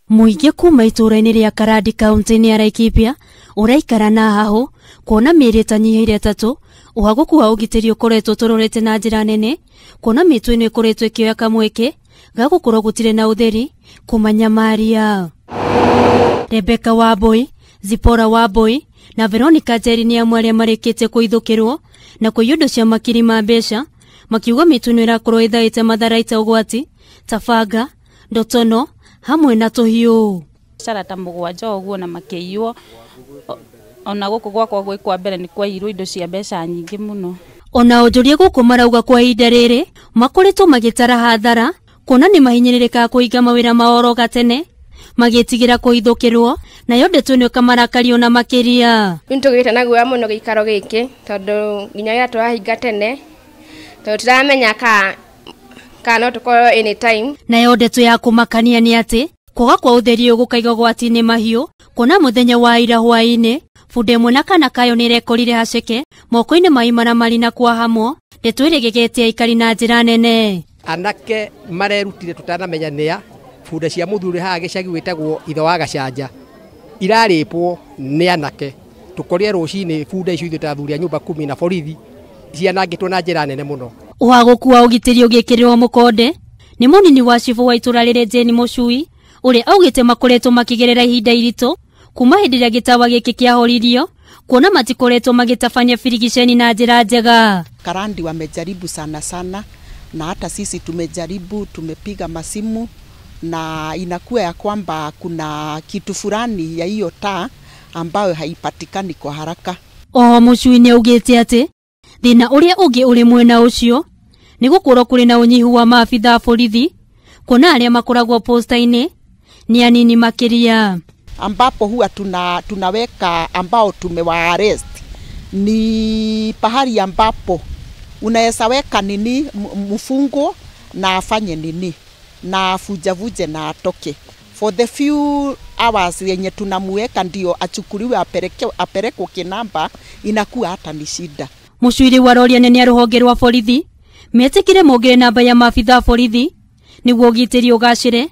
Muingi kuma itũra-inĩ rĩa Karandi kaunti-inĩ ya Laikipia ũraikara na haho kuona mĩeri ĩtanyihĩire 3 ũhagũku wa ũgitĩri ũkoretwo tũrorete na njĩra nene kuona mĩtũ ĩno ĩkoretwo ĩkĩoya kamweke ga gũkorwo gũtirĩ na ũtheri kũmanyamaria. Rebecca Wambui, Zipora Wambui na Veronica Njeri nĩ amwe arĩa marĩkĩte kũithũkĩrwo na kũiywo indo cia makiri ma mbeca makiuga mĩtũ ĩno ĩrakorwo ĩthaĩte matharaita ũgwati ta banga, ndotono hamwe na tũhiũ. Carata mũgwanja ũguo na makĩiywo ona gũkũ gwakwa gwĩ kwa mbere nĩ kwaiyirwo indo cia mbeca nyingĩ mũno. Ona onjoria gũkũ marauga kwa ihinda rĩrĩ makoretwo magĩtara hathara kuona nĩ mahinyĩrĩrĩkaga kũhinga mawĩra mao oro gatene magĩtigĩra kũithũkĩrwo nayo ndeto ĩno ĩkamarakaria ona makĩria. Nĩtũgĩte na guoya mũno gĩikaro gĩkĩ tondũ nginya rĩrĩa tũrahinga tene tondũ tũramenya kana tũkorwo anytime. Nayo ndeto ya kũmakania nĩ atĩ kwaga kwa ũtheri ũgũkaiga ũgwati-inĩ mahiũ kuona mũthenya wa ira hwaĩ-inĩ bunda ĩmwe na kana kayo nĩ ĩrekorire haceke moko-inĩ ma imaramari na kwahamwo ndeto ĩrĩgĩgĩtie aikari na njĩra nene. Anake marerutire tũtanamenya nĩa bunda cia mũthuri haha gĩcagi wĩtagwo ithe wa Gacanja irarĩpwo nĩ anake. Tũkorire rũcinĩ bunda icio ithuĩ ta athuri a nyũmba 10 na borithi cianangĩtwo na njĩra nene mũno. Ũhagũku wa ũgitĩri ũgĩkĩrĩrwo mũkonde nĩ mũnini wa cibu wa itũra rĩrĩ Jane Mũcui ũrĩa augĩte makoretwo makĩgerera ihinda iritũ kuma hĩndĩ ĩrĩa gĩtawa gĩkĩ kĩahoririo kuona matikoretwo magĩtabania birigiceni na njĩra njega. Karandi wamejaribu sana na hata sisi tumejaribu, tumepiga masimu na inakuwa ya kwamba kuna kitu fulani ya hiyo taa ambayo haipatikani kwa haraka. Mũcui nĩ augĩte atĩ thĩna ũrĩa ũngĩ ũrĩ mwena ũcio nĩ gũkorwo kũrĩ na ũnyihu wa maabitha borithi kuona arĩa makoragwo posta-inĩ ni anini makĩria. Ambapo huwa tunaweka ambao tumewaarrest ni pahali ambapo unaweza weka nini mfungo na afanye nini na afujavuje na atoke for the few hours yenye tunamuweka ndio achukuliwe apelekwe kinamba, inakuwa hata ni shida. Mũcui waroria nene ya rũhonge rwa borithi metĩkire mongere namba ya maabitha borithi nĩguo ũgitĩri ũgacĩre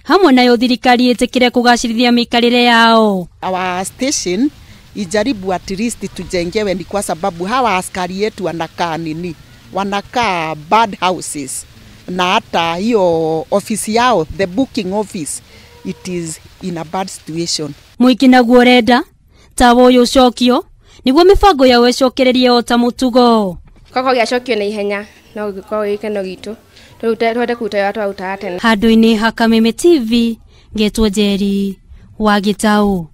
hamwe nayo thirikari ĩtĩkire kũgacĩrithia mĩikarĩre yao. Our station ijaribu at least tujengewe, ni kwa sababu hawa askari yetu wanakaa bad houses na hata hiyo ofisi yao, the booking office, it is in a bad situation. Mũingĩ naguo renda tawo ũyũ ũcokio nĩguo mĩbango yao ĩcokererie o ta mũtugo. Koko gĩacokio na ihenya no gĩkorwo gĩkeno gitũ twende kũruta wĩra twaruta tene. Handũ-inĩ ha Kameme TV ngetwo Njeri wa Gĩtaũ.